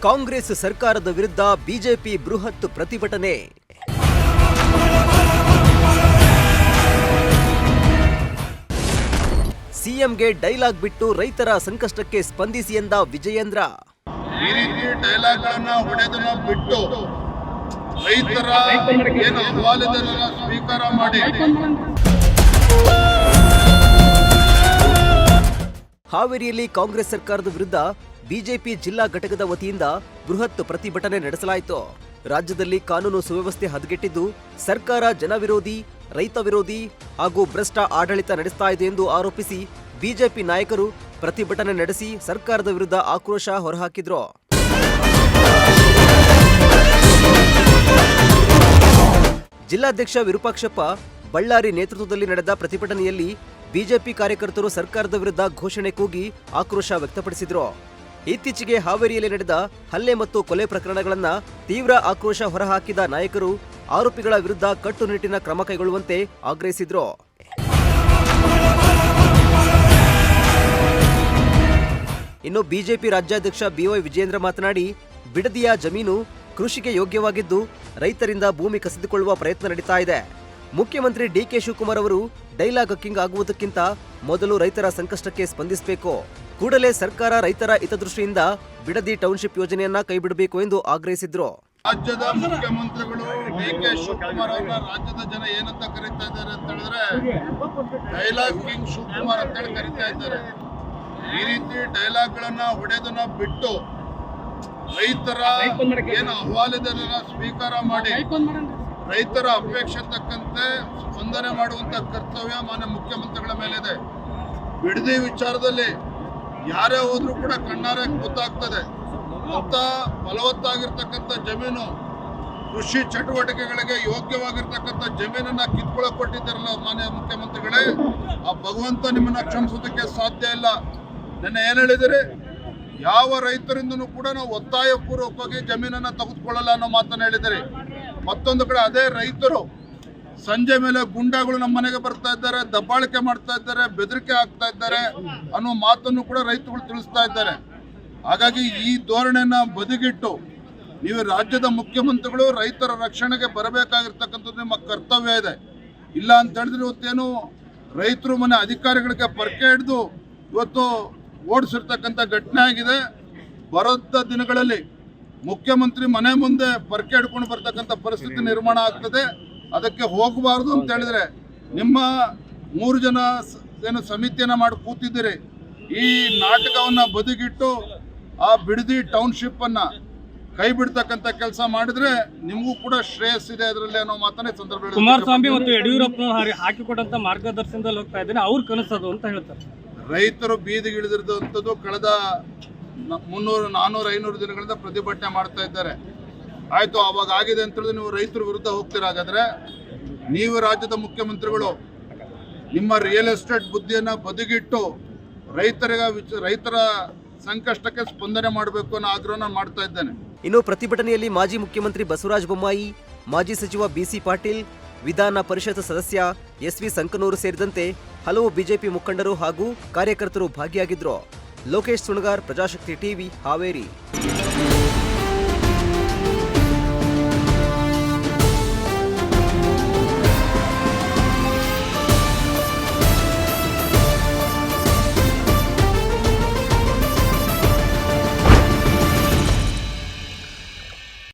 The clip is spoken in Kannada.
ಕಾಂಗ್ರೆಸ್ ಸರ್ಕಾರದ ವಿರುದ್ಧ ಬಿಜೆಪಿ ಬೃಹತ್ ಪ್ರತಿಭಟನೆ. ಸಿಎಂಗೆ ಡೈಲಾಗ್ ಬಿಟ್ಟು ರೈತರ ಸಂಕಷ್ಟಕ್ಕೆ ಸ್ಪಂದಿಸಿ ಎಂದ ವಿಜಯೇಂದ್ರ. ಈ ರೀತಿ ಡೈಲಾಗ್ ಗಳನ್ನ ಹೊಡೆದನ್ನ ಬಿಟ್ಟು ರೈತರ ಏನು ಅಹವಾಲುಗಳನ್ನ ಸ್ವೀಕಾರ ಮಾಡಿ. ಹಾವೇರಿಯಲ್ಲಿ ಕಾಂಗ್ರೆಸ್ ಸರ್ಕಾರದ ವಿರುದ್ಧ ಬಿಜೆಪಿ ಜಿಲ್ಲಾ ಘಟಕದ ವತಿಯಿಂದ ಬೃಹತ್ ಪ್ರತಿಭಟನೆ ನಡೆಸಲಾಯಿತು. ರಾಜ್ಯದಲ್ಲಿ ಕಾನೂನು ಸುವ್ಯವಸ್ಥೆ ಹದಗೆಟ್ಟಿದ್ದು, ಸರ್ಕಾರ ಜನವಿರೋಧಿ, ರೈತ ವಿರೋಧಿ ಹಾಗೂ ಭ್ರಷ್ಟ ಆಡಳಿತ ನಡೆಸ್ತಾ ಇದೆ ಎಂದು ಆರೋಪಿಸಿ ಬಿಜೆಪಿ ನಾಯಕರು ಪ್ರತಿಭಟನೆ ನಡೆಸಿ ಸರ್ಕಾರದ ವಿರುದ್ಧ ಆಕ್ರೋಶ ಹೊರಹಾಕಿದ್ರು. ಜಿಲ್ಲಾಧ್ಯಕ್ಷ ವಿರೂಪಾಕ್ಷಪ್ಪ ಬಳ್ಳಾರಿ ನೇತೃತ್ವದಲ್ಲಿ ನಡೆದ ಪ್ರತಿಭಟನೆಯಲ್ಲಿ ಬಿಜೆಪಿ ಕಾರ್ಯಕರ್ತರು ಸರ್ಕಾರದ ವಿರುದ್ಧ ಘೋಷಣೆ ಕೂಗಿ ಆಕ್ರೋಶ ವ್ಯಕ್ತಪಡಿಸಿದ್ರು. ಇತ್ತೀಚೆಗೆ ಹಾವೇರಿಯಲ್ಲಿ ನಡೆದ ಹಲ್ಲೆ ಮತ್ತು ಕೊಲೆ ಪ್ರಕರಣಗಳನ್ನು ತೀವ್ರ ಆಕ್ರೋಶ ಹೊರಹಾಕಿದ ನಾಯಕರು ಆರೋಪಿಗಳ ವಿರುದ್ಧ ಕಟ್ಟುನಿಟ್ಟಿನ ಕ್ರಮ ಕೈಗೊಳ್ಳುವಂತೆ ಆಗ್ರಹಿಸಿದ್ರು. ಇನ್ನು ಬಿಜೆಪಿ ರಾಜ್ಯಾಧ್ಯಕ್ಷ ಬಿವೈ ವಿಜಯೇಂದ್ರ ಮಾತನಾಡಿ, ಬಿಡದಿಯ ಜಮೀನು ಕೃಷಿಗೆ ಯೋಗ್ಯವಾಗಿದ್ದು ರೈತರಿಂದ ಭೂಮಿ ಕಸಿದುಕೊಳ್ಳುವ ಪ್ರಯತ್ನ ನಡೀತಾ ಇದೆ. ಮುಖ್ಯಮಂತ್ರಿ ಡಿಕೆ ಶಿವಕುಮಾರ್ ಅವರು ಡೈಲಾಗ್ ಕಿಂಗ್ ಆಗುವುದಕ್ಕಿಂತ ಮೊದಲು ರೈತರ ಸಂಕಷ್ಟಕ್ಕೆ ಸ್ಪಂದಿಸಬೇಕು. ಕೂಡಲೇ ಸರ್ಕಾರ ರೈತರ ಹಿತದೃಷ್ಟಿಯಿಂದ ಬಿಡದಿ ಟೌನ್ಶಿಪ್ ಯೋಜನೆಯನ್ನ ಕೈಬಿಡಬೇಕು ಎಂದು ಆಗ್ರಹಿಸಿದ್ರು. ರಾಜ್ಯದ ಮುಖ್ಯಮಂತ್ರಿಗಳು ಡಿಕೆ ಶಿವಕುಮಾರ್ ಅವರನ್ನ ರಾಜ್ಯದ ಜನ ಏನಂತ ಕರೀತಾ ಇದ್ದಾರೆ ಅಂತ ಹೇಳಿದ್ರೆ ಡೈಲಾಗ್ ಕಿಂಗ್ ಶಿವಕುಮಾರ್ ಅಂತ ಹೇಳಿ ಕರೀತಾ ಇದ್ದಾರೆ. ಈ ರೀತಿ ಡೈಲಾಗ್ ಗಳನ್ನ ಹೊಡೆದನ್ನ ಬಿಟ್ಟು ರೈತರ ಏನು ಅಹವಾಲುಗಳನ್ನ ಸ್ವೀಕಾರ ಮಾಡಿ ರೈತರ ಅಪೇಕ್ಷೆ ತಕ್ಕಂತೆ ಸ್ಪಂದನೆ ಮಾಡುವಂತ ಕರ್ತವ್ಯ ಮಾನ್ಯ ಮುಖ್ಯಮಂತ್ರಿಗಳ ಮೇಲಿದೆ. ಬಿಡದಿ ವಿಚಾರದಲ್ಲಿ ಯಾರೇ ಹೋದ್ರೂ ಕೂಡ ಕಣ್ಣಾರೆ ಗೊತ್ತಾಗ್ತದೆ. ಅಂತ ಫಲವತ್ತಾಗಿರ್ತಕ್ಕಂಥ ಜಮೀನು, ಕೃಷಿ ಚಟುವಟಿಕೆಗಳಿಗೆ ಯೋಗ್ಯವಾಗಿರ್ತಕ್ಕಂಥ ಜಮೀನನ್ನ ಕಿತ್ಕೊಳ್ಳಕ್ ಕೊಟ್ಟಿದ್ದಾರಲ್ಲ ಮಾನ್ಯ ಮುಖ್ಯಮಂತ್ರಿಗಳೇ, ಆ ಭಗವಂತ ನಿಮ್ಮನ್ನ ಕ್ಷಮಿಸೋದಕ್ಕೆ ಸಾಧ್ಯ ಇಲ್ಲ. ನನ್ನ ಏನ್ ಹೇಳಿದಿರಿ, ಯಾವ ರೈತರಿಂದನೂ ಕೂಡ ನಾವು ಒತ್ತಾಯ ಪೂರ್ವಕವಾಗಿ ಜಮೀನನ್ನ ತೆಗೆದುಕೊಳ್ಳಲ್ಲ ಅನ್ನೋ ಮಾತನ್ನ ಹೇಳಿದಿರಿ. ಮತ್ತೊಂದು ಕಡೆ ಅದೇ ರೈತರು ಸಂಜೆ ಮೇಲೆ ಗುಂಡಾಗಳು ನಮ್ಮ ಮನೆಗೆ ಬರ್ತಾ ಇದ್ದಾರೆ, ದಬ್ಬಾಳಿಕೆ ಮಾಡ್ತಾ ಇದ್ದಾರೆ, ಬೆದರಿಕೆ ಆಗ್ತಾ ಇದ್ದಾರೆ ಅನ್ನೋ ಮಾತನ್ನು ಕೂಡ ರೈತಗಳು ತಿಳಿಸ್ತಾ ಇದ್ದಾರೆ. ಹಾಗಾಗಿ ಈ ಧೋರಣೆಯನ್ನ ಬದಿಗಿಟ್ಟು ನೀವು ರಾಜ್ಯದ ಮುಖ್ಯಮಂತ್ರಿಗಳು ರೈತರ ರಕ್ಷಣೆಗೆ ಬರಬೇಕಾಗಿರ್ತಕ್ಕಂಥದ್ದು ನಿಮ್ಮ ಕರ್ತವ್ಯ ಇದೆ. ಇಲ್ಲ ಅಂತ ಹೇಳಿದ್ರೆ ಇವತ್ತೇನು ರೈತರು ಮನೆ ಅಧಿಕಾರಿಗಳಿಗೆ ಪರ್ಕೆ ಹಿಡಿದು ಇವತ್ತು ಓಡಿಸಿರ್ತಕ್ಕಂಥ ಘಟನೆ ಆಗಿದೆ. ಬರೋದ ದಿನಗಳಲ್ಲಿ ಮುಖ್ಯಮಂತ್ರಿ ಮನೆ ಮುಂದೆ ಪರ್ಕೆ ಹಿಡ್ಕೊಂಡು ಬರ್ತಕ್ಕಂಥ ಪರಿಸ್ಥಿತಿ ನಿರ್ಮಾಣ ಆಗ್ತದೆ. ಅದಕ್ಕೆ ಹೋಗಬಾರ್ದು ಅಂತ ಹೇಳಿದ್ರೆ ನಿಮ್ಮ 3 ಜನ ಏನು ಸಮಿತಿಯನ್ನ ಮಾಡಿ ಕೂತಿದ್ದೀರಿ, ಈ ನಾಟಕವನ್ನ ಬದಿಗಿಟ್ಟು ಆ ಬಿಡದಿ ಟೌನ್ಶಿಪ್ ಅನ್ನ ಕೈ ಬಿಡ್ತಕ್ಕಂಥ ಕೆಲಸ ಮಾಡಿದ್ರೆ ನಿಮಗೂ ಕೂಡ ಶ್ರೇಯಸ್ಸಿದೆ ಅದರಲ್ಲಿ ಅನ್ನೋ ಮಾತನ್ನೇ ಸಂದರ್ಭ. ಕುಮಾರಸ್ವಾಮಿ ಮತ್ತು ಯಡಿಯೂರಪ್ಪ ಹಾಕಿಕೊಟ್ಟಂತ ಮಾರ್ಗದರ್ಶನದಲ್ಲಿ ಹೋಗ್ತಾ ಇದ್ದಾರೆ, ಅವ್ರು ಕನಸದು ಅಂತ ಹೇಳ್ತಾರೆ. ರೈತರು ಬೀದಿಗಿಳಿದಿರುವಂಥದ್ದು ಕಳೆದ 300, 400, 500 ದಿನಗಳಿಂದ ಪ್ರತಿಭಟನೆ ಮಾಡ್ತಾ ಇದ್ದಾರೆ. ಆಯ್ತು, ಅವಾಗ ಆಗಿದೆ ಅಂತ ಹೇಳಿದ್ರೆ ನೀವು ರೈತರ ವಿರುದ್ಧ ಹೋಗ್ತೀರಾಗಾದ್ರೆ ನೀವು ರಾಜ್ಯದ ಮುಖ್ಯಮಂತ್ರಿಗಳು ನಿಮ್ಮ ರಿಯಲ್ ಎಸ್ಟೇಟ್ ಬುದ್ಧಿಯನ್ನ ಬದಿಗಿಟ್ಟು ರೈತರ ಸಂಕಷ್ಟಕ್ಕೆ ಸ್ಪಂದನೆ ಮಾಡಬೇಕು ಅನ್ನೋ ಆಗ್ರಹನ ಮಾಡ್ತಾ ಇದ್ದೇನೆ. ಇನ್ನು ಪ್ರತಿಭಟನೆಯಲ್ಲಿ ಮಾಜಿ ಮುಖ್ಯಮಂತ್ರಿ ಬಸವರಾಜ ಬೊಮ್ಮಾಯಿ, ಮಾಜಿ ಸಚಿವ ಬಿಸಿ ಪಾಟೀಲ್, ವಿಧಾನ ಪರಿಷತ್ ಸದಸ್ಯ ಎಸ್ವಿ ಸಂಕನೂರು ಸೇರಿದಂತೆ ಹಲವು ಬಿಜೆಪಿ ಮುಖಂಡರು ಹಾಗೂ ಕಾರ್ಯಕರ್ತರು ಭಾಗಿಯಾಗಿದ್ರು. ಲೋಕೇಶ್ ಸುಣಗಾರ್, ಪ್ರಜಾಶಕ್ತಿ ಟಿವಿ, ಹಾವೇರಿ.